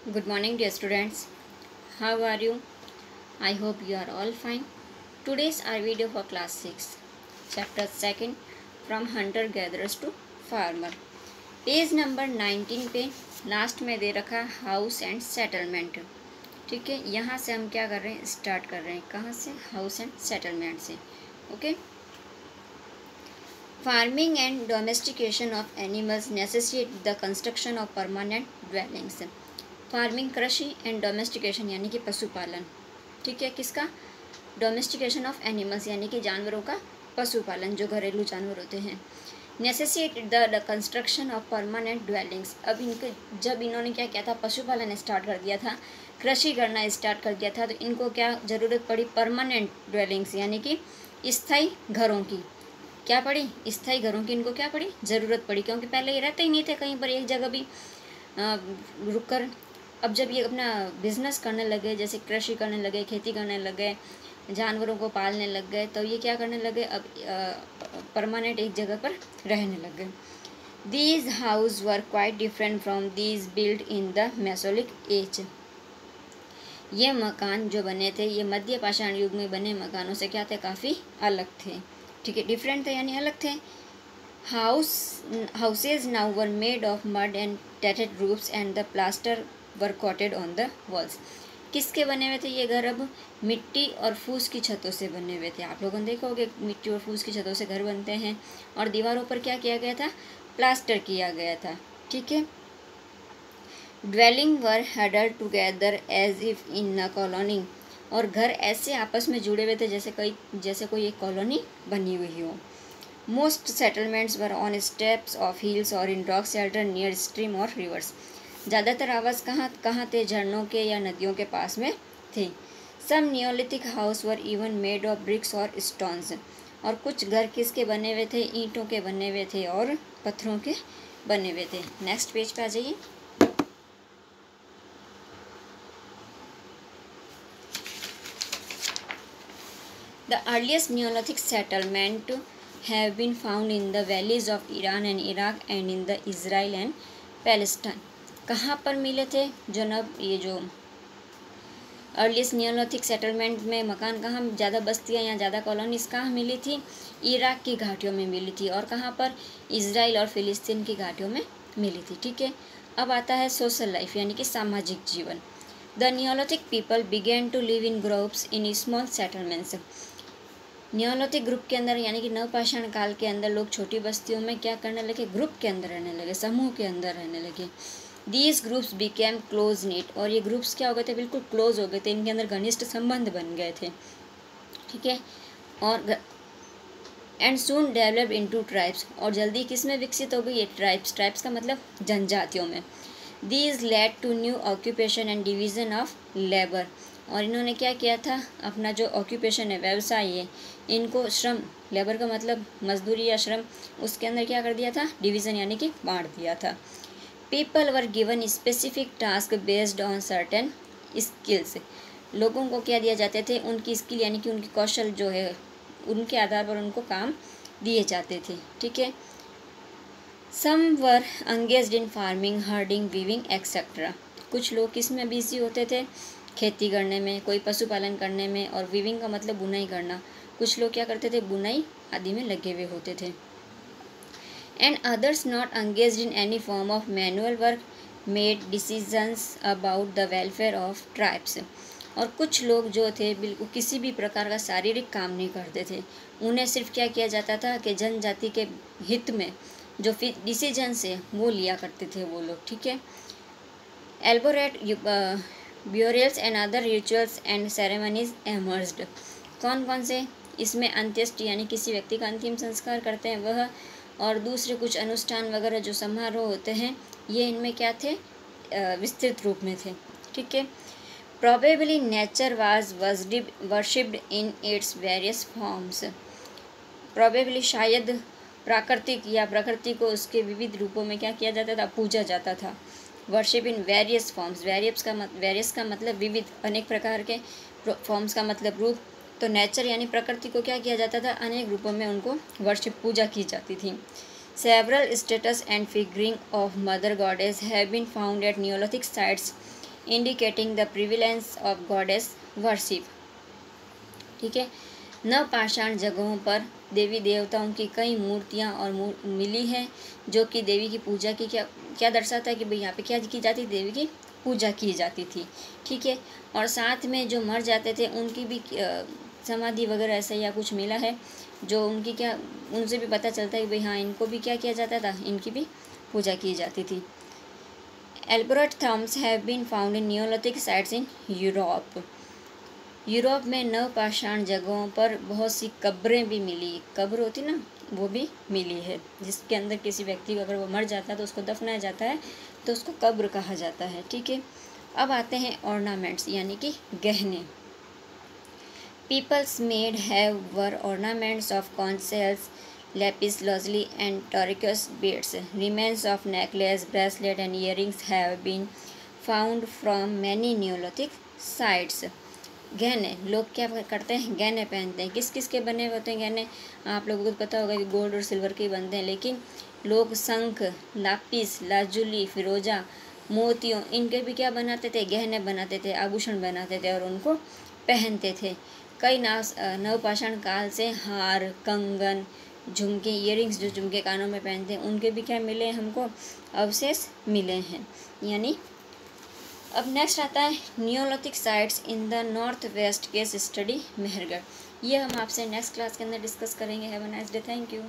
Good morning, dear students. How are you? I hope you are all fine. Today's our video for class 6, chapter 2nd, from hunter gatherers to farmer. Page number 19 पे last में दे रखा house and settlement. ठीक है, यहाँ से हम क्या कर रहे हैं, स्टार्ट कर रहे हैं। कहाँ से? हाउस एंड सेटलमेंट से। Okay. Farming and domestication of animals necessitate the construction of permanent dwellings. Farming कृषि एंड डोमेस्टिकेशन यानी कि पशुपालन। ठीक है, किसका? डोमेस्टिकेशन ऑफ एनिमल्स यानी कि जानवरों का पशुपालन, जो घरेलू जानवर होते हैं। Necessitate the construction of permanent dwellings. अब इनके जब इन्होंने क्या किया था, पशुपालन स्टार्ट कर दिया था, कृषि करना स्टार्ट कर दिया था, तो इनको क्या ज़रूरत पड़ी? परमानेंट ड्वेलिंग्स यानी कि स्थायी घरों की। क्या पड़ी? स्थायी घरों की इनको क्या पड़ी? ज़रूरत पड़ी, क्योंकि पहले ये रहते ही नहीं थे कहीं पर एक जगह भी रुक कर। अब जब ये अपना बिजनेस करने लगे, जैसे कृषि करने लगे, खेती करने लगे, जानवरों को पालने लग गए, तो ये क्या करने लगे? अब परमानेंट एक जगह पर रहने लग गए। These house were quite different from these build in the mesolithic age. ये मकान जो बने थे, ये मध्य पाषाण युग में बने मकानों से क्या थे? काफ़ी अलग थे। ठीक है, डिफरेंट थे यानी अलग थे। Houses now were made of mud and tattered roofs and the plaster were coated on the walls. किसके बने हुए थे ये घर? अब मिट्टी और फूस की छतों से बने हुए थे। आप लोगों ने देखा होगा मिट्टी और फूस की छतों से घर बनते हैं, और दीवारों पर क्या किया गया था? प्लास्टर किया गया था। ठीक है। Dwelling were huddled together as if in a colony. और घर ऐसे आपस में जुड़े हुए थे जैसे कोई एक कॉलोनी बनी हुई हो। Most settlements were on steps of hills or in rock shelter near stream or rivers. ज़्यादातर आवास कहाँ थे? झरनों के या नदियों के पास में थे। Some Neolithic house were even made of bricks or stones. और कुछ घर किसके बने हुए थे? ईंटों के बने हुए थे और पत्थरों के बने हुए थे। नेक्स्ट पेज पे आ जाइए। The earliest Neolithic settlement have been found in the valleys of Iran and Iraq and in the Israel and Palestine. कहाँ पर मिले थे? ये जो अर्लीस्ट नियोलिथिक सेटलमेंट में मकान कहाँ, ज़्यादा बस्तियाँ या ज़्यादा कॉलोनीज कहाँ मिली थी? इराक की घाटियों में मिली थी। और कहाँ पर? इजराइल और फिलिस्तीन की घाटियों में मिली थी। ठीक है। अब आता है सोशल लाइफ यानी कि सामाजिक जीवन। The Neolithic people began to live in groups in small settlements. Neolithic group के अंदर यानी कि नवपाषाण काल के अंदर लोग छोटी बस्तियों में क्या करने लगे? ग्रुप के अंदर रहने लगे, समूह के अंदर रहने लगे। These groups became close knit. और ये ग्रुप्स क्या हो गए थे? बिल्कुल क्लोज हो गए थे, इनके अंदर घनिष्ठ संबंध बन गए थे। ठीक है। और and soon develop into tribes. और जल्दी किस में विकसित हो गई? ये ट्राइब्स। ट्राइब्स का मतलब जनजातियों में। These led to new occupation and division of labour. और इन्होंने क्या किया था? अपना जो ऑक्यूपेशन है, व्यवसाय है, इनको श्रम, लेबर का मतलब मजदूरी या श्रम, उसके अंदर क्या कर दिया था? डिवीज़न यानी कि बांट दिया था। People were given specific task based on certain skills. लोगों को क्या दिया जाते थे? उनकी स्किल यानी कि उनकी कौशल जो है, उनके आधार पर उनको काम दिए जाते थे। ठीक है। Some were engaged in farming, herding, weaving etcetera. कुछ लोग किस में बिजी होते थे? खेती करने में, कोई पशुपालन करने में, और वीविंग का मतलब बुनाई करना। कुछ लोग क्या करते थे? बुनाई आदि में लगे हुए होते थे। And others not engaged in any form of manual work made decisions about the welfare of tribes. और कुछ लोग जो थे बिल्कुल किसी भी प्रकार का शारीरिक काम नहीं करते थे। उन्हें सिर्फ क्या किया जाता था कि जनजाति के हित में जो डिसीजंस है वो लिया करते थे वो लोग। ठीक है। Elaborate burials and other rituals and ceremonies emerged. कौन कौन से? इसमें अंत्येष्टि यानी किसी व्यक्ति का अंतिम संस्कार करते हैं वह, और दूसरे कुछ अनुष्ठान वगैरह जो समारोह होते हैं, ये इनमें क्या थे? विस्तृत रूप में थे। ठीक है। Probably nature was worshipped in its various forms. Probably शायद प्राकृतिक या प्रकृति को उसके विविध रूपों में क्या किया जाता था? पूजा जाता था। Worship in various forms. Various का मतलब विविध, अनेक प्रकार के, फॉर्म्स का मतलब रूप। तो नेचर यानी प्रकृति को क्या किया जाता था? अनेक रूपों में उनको वर्शिप, पूजा की जाती थी। Several statues and figuring of mother goddess have been found at Neolithic sites indicating the prevalence of goddess worship. ठीक है, नवपाषाण जगहों पर देवी देवताओं की कई मूर्तियाँ और मिली हैं, जो कि देवी की पूजा की क्या क्या दर्शाता है कि भाई यहाँ पे क्या की जाती, देवी की पूजा की जाती थी। ठीक है, और साथ में जो मर जाते थे उनकी भी समाधि वगैरह ऐसा या कुछ मिला है, जो उनकी क्या, उनसे भी पता चलता है कि भाई हाँ इनको भी क्या किया जाता था, इनकी भी पूजा की जाती थी। Elaborate tombs have been found in neolithic sites in Europe. Europe में नवपाषाण जगहों पर बहुत सी कब्रें भी मिली, कब्र होती ना, वो भी मिली है, जिसके अंदर किसी व्यक्ति को अगर वो मर जाता है तो उसको दफनाया जाता है, तो उसको कब्र कहा जाता है। ठीक है, अब आते हैं ऑर्नामेंट्स यानी कि गहने। Peoples made have wore ornaments of conch shells, lapis lazuli and turquoise beads. Remains of necklace, bracelet and earrings have been found from many Neolithic sites. गहने, लोग क्या करते हैं, गहने पहनते हैं। किस किस के बने हुए होते हैं गहने, आप लोगों को तो पता होगा कि गोल्ड और सिल्वर के बनते हैं, लेकिन लोग शंख, लापिस लाजुली, फिरोजा, मोतियों, इनके भी क्या बनाते थे, गहने बनाते थे, आभूषण बनाते थे और उनको पहनते थे। कई नवपाषाण काल से हार, कंगन, झुमके, ईयरिंग्स, जो झुमके कानों में पहनते हैं, उनके भी क्या मिले हमको, अवशेष मिले हैं। यानी अब नेक्स्ट आता है Neolithic sites in the north west case study Mehrgarh. ये हम आपसे नेक्स्ट क्लास के अंदर डिस्कस करेंगे। Have a nice day, thank you.